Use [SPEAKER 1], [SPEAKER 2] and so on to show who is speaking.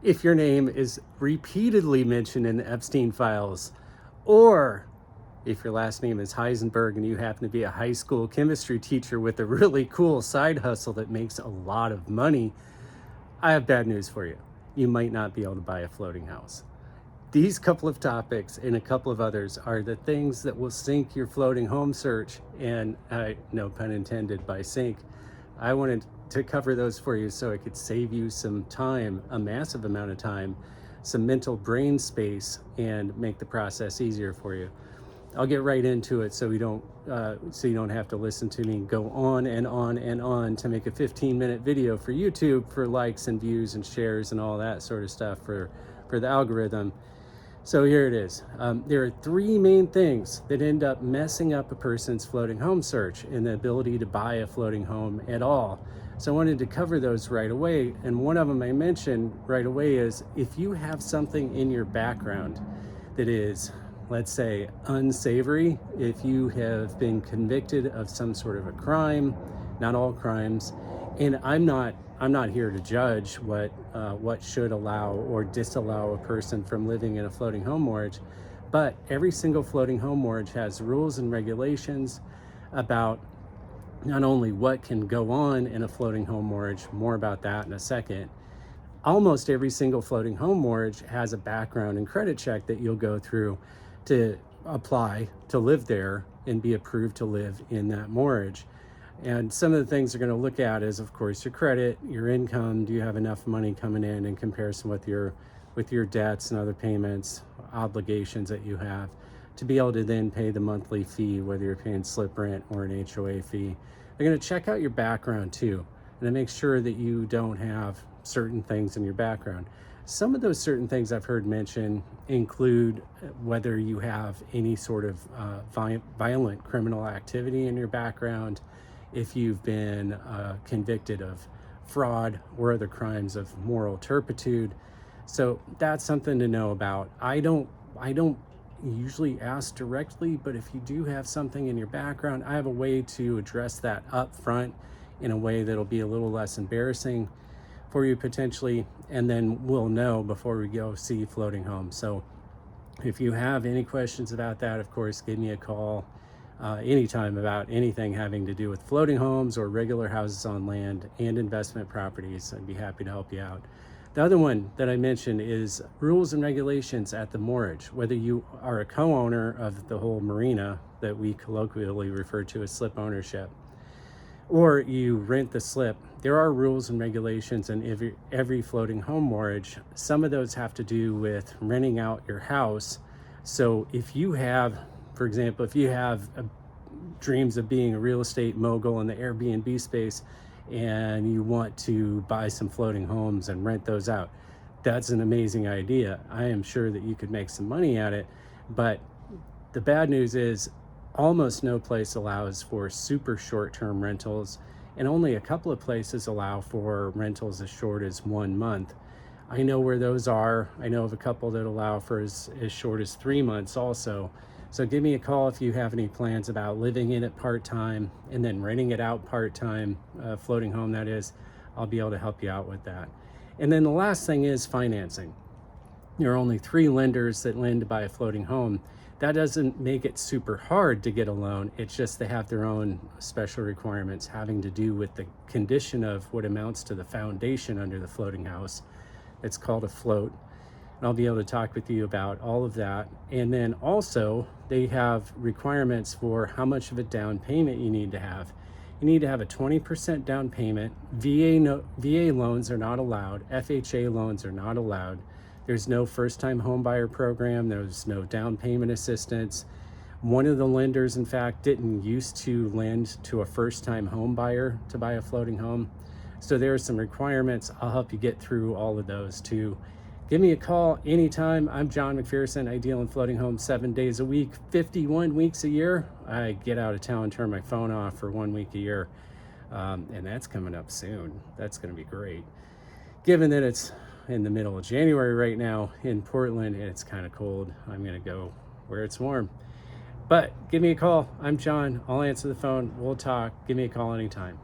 [SPEAKER 1] if your name is repeatedly mentioned in the Epstein files, or if your last name is Heisenberg and you happen to be a high school chemistry teacher with a really cool side hustle that makes a lot of money, I have bad news for you. You might not be able to buy a floating house. These couple of topics and a couple of others are the things that will sink your floating home search, and no pun intended by sink. I wanted to cover those for you so it could save you some time, a massive amount of time, some mental brain space, and make the process easier for you. I'll get right into it so you don't have to listen to me go on and on and on to make a 15-minute video for YouTube for likes and views and shares and all that sort of stuff for the algorithm. So here it is. There are three main things that end up messing up a person's floating home search and the ability to buy a floating home at all. So I wanted to cover those right away. And one of them I mentioned right away is if you have something in your background that is, let's say, unsavory, if you have been convicted of some sort of a crime, not all crimes, and I'm not here to judge what should allow or disallow a person from living in a floating home mortgage, but every single floating home mortgage has rules and regulations about not only what can go on in a floating home mortgage, more about that in a second. Almost every single floating home mortgage has a background and credit check that you'll go through to apply to live there and be approved to live in that mortgage. And some of the things they're going to look at is, of course, your credit, your income. Do you have enough money coming in comparison with your debts and other payments, obligations that you have, to be able to then pay the monthly fee, whether you're paying slip rent or an HOA fee. They're going to check out your background too, and to make sure that you don't have certain things in your background. Some of those certain things I've heard mentioned include whether you have any sort of violent criminal activity in your background, if you've been convicted of fraud or other crimes of moral turpitude. So that's something to know about. I don't usually ask directly, but if you do have something in your background, I have a way to address that up front in a way that'll be a little less embarrassing for you potentially, and then we'll know before we go see floating home. So if you have any questions about that, of course, give me a call anytime about anything having to do with floating homes or regular houses on land and investment properties. I'd be happy to help you out. The other one that I mentioned is rules and regulations at the mortgage. Whether you are a co-owner of the whole marina that we colloquially refer to as slip ownership, or you rent the slip, there are rules and regulations in every floating home mortgage. Some of those have to do with renting out your house. So if you have, for example, if you have dreams of being a real estate mogul in the Airbnb space and you want to buy some floating homes and rent those out, that's an amazing idea. I am sure that you could make some money at it, but the bad news is almost no place allows for super short-term rentals, and only a couple of places allow for rentals as short as 1 month. I know where those are. I know of a couple that allow for as short as 3 months also. So give me a call if you have any plans about living in it part-time and then renting it out part-time, floating home that is. I'll be able to help you out with that. And then the last thing is financing. There are only 3 lenders that lend to buy a floating home. That doesn't make it super hard to get a loan. It's just they have their own special requirements having to do with the condition of what amounts to the foundation under the floating house. It's called a float. And I'll be able to talk with you about all of that. And then also they have requirements for how much of a down payment you need to have. You need to have a 20% down payment. VA loans are not allowed. FHA loans are not allowed. There's no first-time home buyer program. There's no down payment assistance. One of the lenders, in fact, didn't used to lend to a first-time home buyer to buy a floating home. So there are some requirements. I'll help you get through all of those too. Give me a call anytime. I'm John McPherson. I deal in floating homes 7 days a week, 51 weeks a year. I get out of town and turn my phone off for 1 week a year. And that's coming up soon. That's going to be great. Given that it's in the middle of January right now in Portland and it's kind of cold, I'm going to go where it's warm. But give me a call. I'm John. I'll answer the phone. We'll talk. Give me a call anytime.